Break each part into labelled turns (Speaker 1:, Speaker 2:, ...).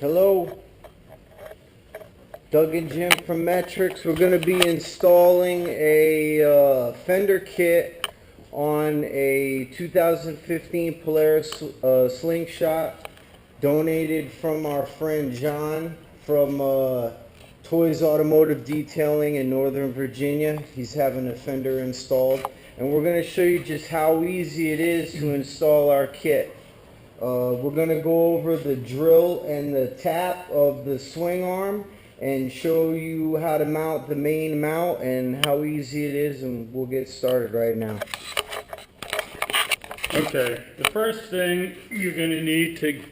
Speaker 1: Hello, Doug and Jim from Metrics. We're going to be installing a fender kit on a 2015 Polaris Slingshot donated from our friend John from Toys Automotive Detailing in Northern Virginia. He's having a fender installed, and we're going to show you just how easy it is to install our kit. We're going to go over the drill and the tap of the swing arm and show you how to mount the main mount and how easy it is, and we'll get started right now.
Speaker 2: Okay, the first thing you're going to need to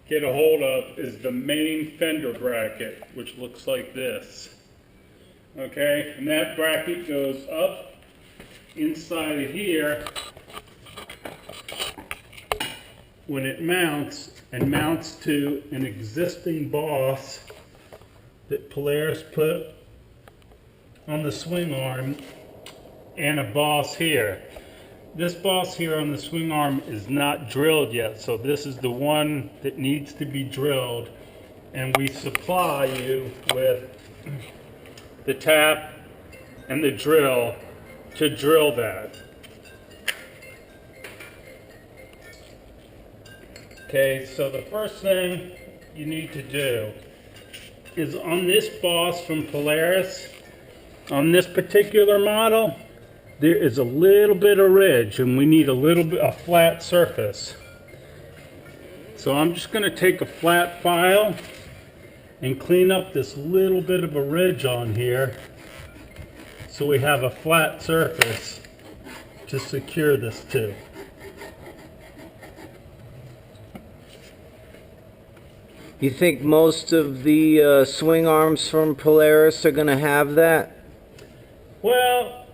Speaker 2: get a hold of is the main fender bracket, which looks like this. Okay, and that bracket goes up inside of here when it mounts, and mounts to an existing boss that Polaris put on the swing arm, and a boss here. This boss here on the swing arm is not drilled yet, so this is the one that needs to be drilled, and we supply you with the tap and the drill to drill that. Okay, so the first thing you need to do is on this boss from Polaris, on this particular model, there is a little bit of ridge, and we need a flat surface. So I'm just going to take a flat file and clean up this little bit of a ridge on here so we have a flat surface to secure this to.
Speaker 1: You think most of the swing arms from Polaris are going to have that?
Speaker 2: Well,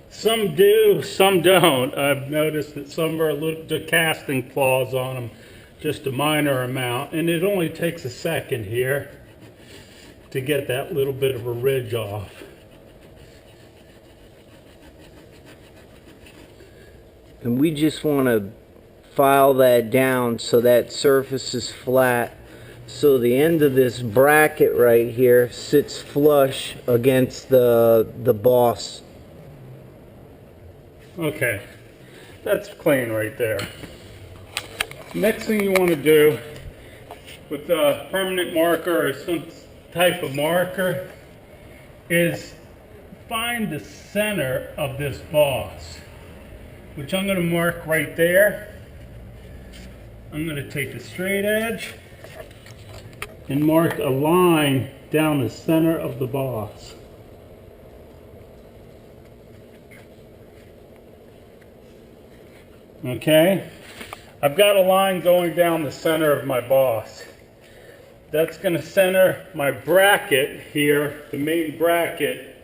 Speaker 2: some do, some don't. I've noticed that some are the casting flaws on them, just a minor amount, and it only takes a second here to get that little bit of a ridge off.
Speaker 1: And we just want to file that down so that surface is flat, so the end of this bracket right here sits flush against the boss.
Speaker 2: Okay, that's clean right there. Next thing you want to do with a permanent marker or some type of marker is find the center of this boss, which I'm going to mark right there. I'm going to take a straight edge and mark a line down the center of the boss. Okay, I've got a line going down the center of my boss. That's going to center my bracket here, the main bracket,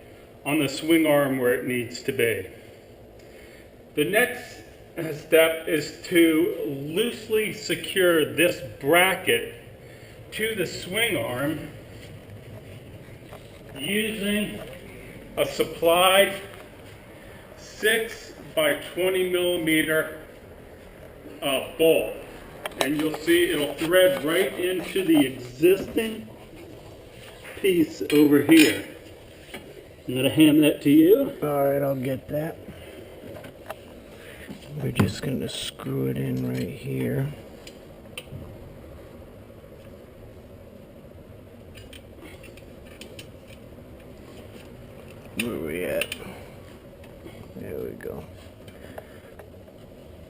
Speaker 2: on the swing arm where it needs to be. The next step is to loosely secure this bracket to the swing arm using a supplied 6 by 20 millimeter bolt, and you'll see it'll thread right into the existing piece over here. I'm going to hand that to you.
Speaker 1: Alright, I'll get that. We're just going to screw it in right here. Where are we at? There we go.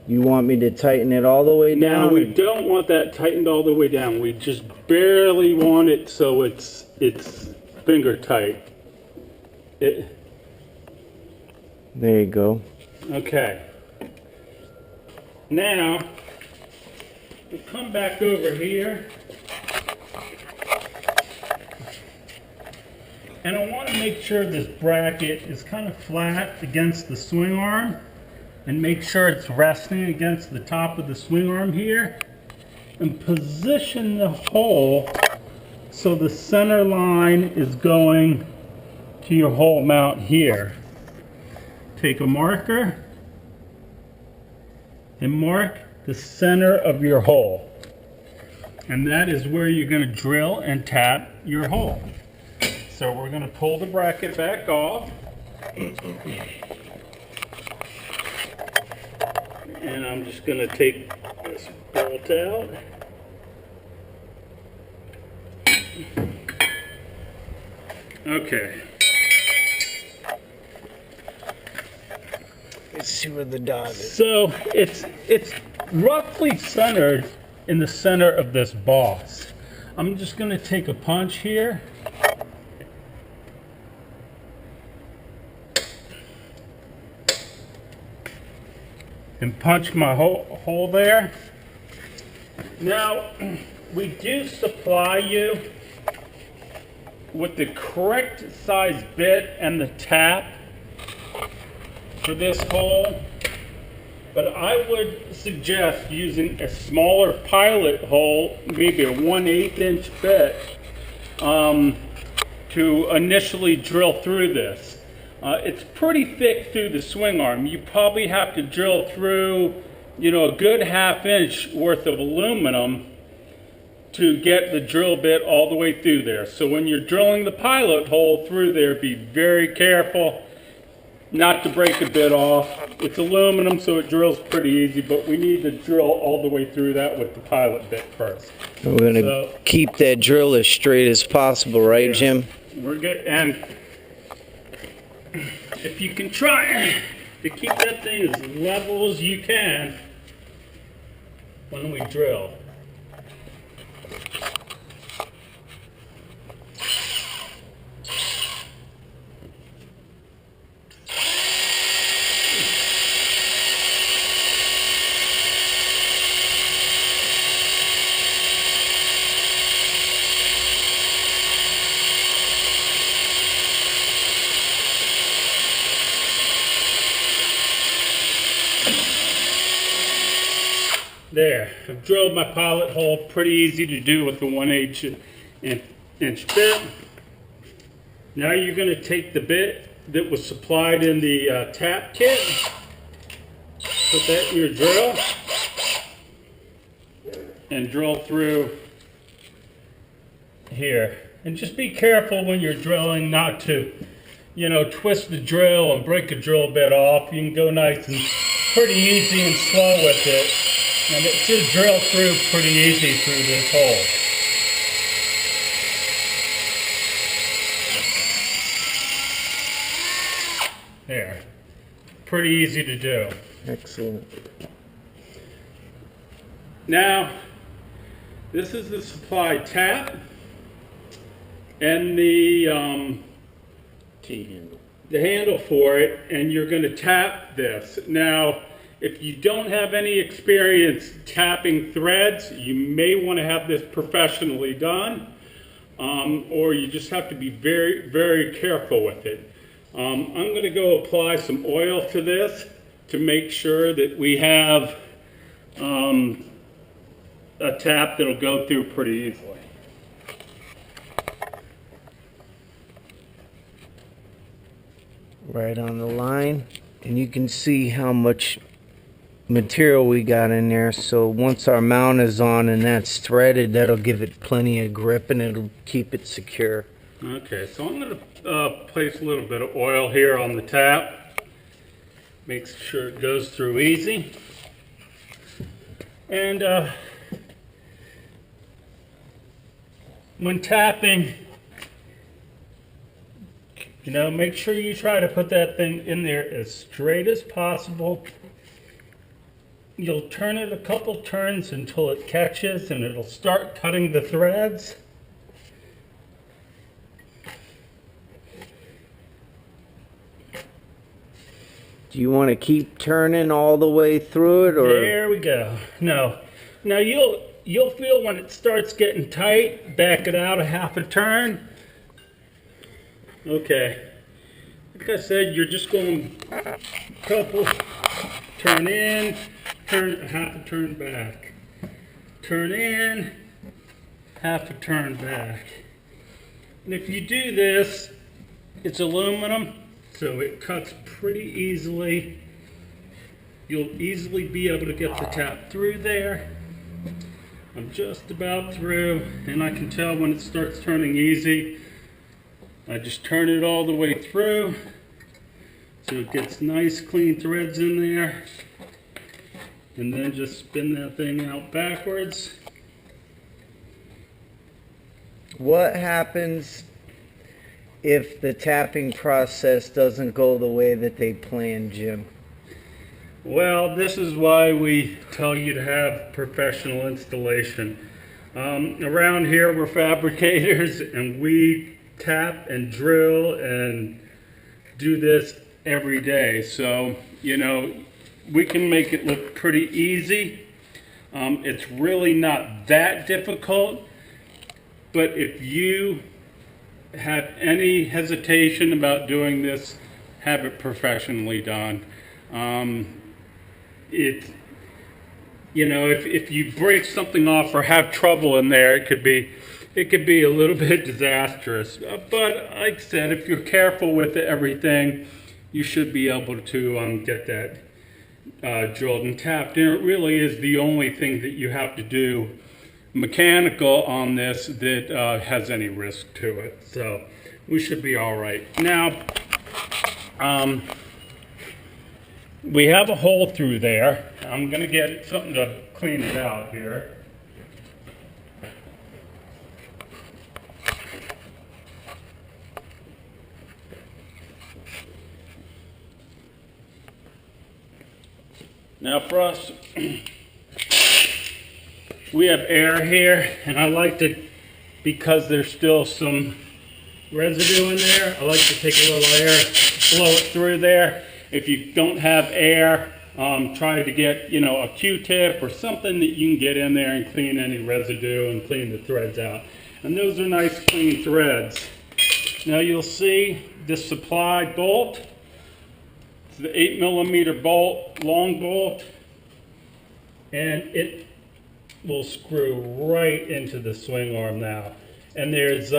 Speaker 1: You want me to tighten it all the way down?
Speaker 2: No, we don't want that tightened all the way down. We just barely want it so it's finger tight.
Speaker 1: There you go.
Speaker 2: Okay. Now, we'll come back over here. And I want to make sure this bracket is kind of flat against the swing arm, and make sure it's resting against the top of the swing arm here, and position the hole so the center line is going to your hole mount here. Take a marker and mark the center of your hole. And that is where you're going to drill and tap your hole. So we're going to pull the bracket back off. And I'm just going to take this bolt out. Okay.
Speaker 1: Let's see where the dot is.
Speaker 2: So it's roughly centered in the center of this boss. I'm just going to take a punch here. And punch my hole there. Now, we do supply you with the correct size bit and the tap for this hole, but I would suggest using a smaller pilot hole, maybe a 1/8 inch bit, to initially drill through this. It's pretty thick through the swing arm. You probably have to drill through, a good 1/2 inch worth of aluminum to get the drill bit all the way through there. So when you're drilling the pilot hole through there, be very careful not to break a bit off. It's aluminum, so it drills pretty easy, but we need to drill all the way through that with the pilot bit first.
Speaker 1: We're going to keep that drill as straight as possible, right, yeah, Jim?
Speaker 2: We're good. And if you can try to keep that thing as level as you can when we drill. There, I've drilled my pilot hole, pretty easy to do with the 1/8 inch bit. Now you're going to take the bit that was supplied in the tap kit, put that in your drill, and drill through here. And just be careful when you're drilling not to, twist the drill and break a drill bit off. You can go nice and pretty easy and slow with it. And it should drill through pretty easy through this hole. There. Pretty easy to do.
Speaker 1: Excellent.
Speaker 2: Now, this is the supply tap and the
Speaker 1: T-handle.
Speaker 2: The handle for it, and you're going to tap this. Now, if you don't have any experience tapping threads, you may want to have this professionally done, or you just have to be very, very careful with it. I'm going to go apply some oil to this to make sure that we have a tap that'll go through pretty easily.
Speaker 1: Right on the line, and you can see how much material we got in there. So once our mount is on and that's threaded, that'll give it plenty of grip and it'll keep it secure.
Speaker 2: Okay, so I'm going to place a little bit of oil here on the tap. Make sure it goes through easy. And when tapping, make sure you try to put that thing in there as straight as possible. You'll turn it a couple turns until it catches and it'll start cutting the threads.
Speaker 1: Do you want to keep turning all the way through it, or?
Speaker 2: There we go. No. Now you'll feel when it starts getting tight, back it out a half a turn. Okay. Like I said, you're just going couple, turn in, turn half a turn back. Turn in, half a turn back. And if you do this, it's aluminum, so it cuts pretty easily. You'll easily be able to get the tap through there. I'm just about through, and I can tell when it starts turning easy. I just turn it all the way through so it gets nice clean threads in there, and then just spin that thing out backwards.
Speaker 1: What happens if the tapping process doesn't go the way that they planned, Jim?
Speaker 2: Well, this is why we tell you to have professional installation. Around here we're fabricators, and we tap and drill and do this every day. So, you know, we can make it look pretty easy. It's really not that difficult, but if you have any hesitation about doing this, have it professionally done. You know, if you break something off or have trouble in there, it could be a little bit disastrous. But like I said, if you're careful with everything, you should be able to get that drilled and tapped. And it really is the only thing that you have to do mechanical on this that has any risk to it. So we should be all right. Now, we have a hole through there. I'm going to get something to clean it out here. Now for us, we have air here, and I like to, because there's still some residue in there, I like to take a little air, blow it through there. If you don't have air, try to get, you know, a Q-tip or something that you can get in there and clean any residue and clean the threads out. And those are nice clean threads. Now you'll see this supply bolt. It's the 8mm bolt, long bolt, and it will screw right into the swing arm now. And there's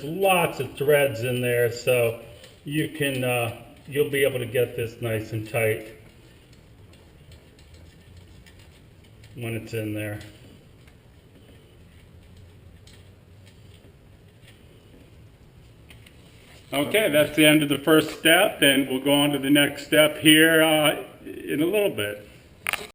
Speaker 2: lots of threads in there, so you can you'll be able to get this nice and tight when it's in there. Okay, that's the end of the first step, and we'll go on to the next step here in a little bit.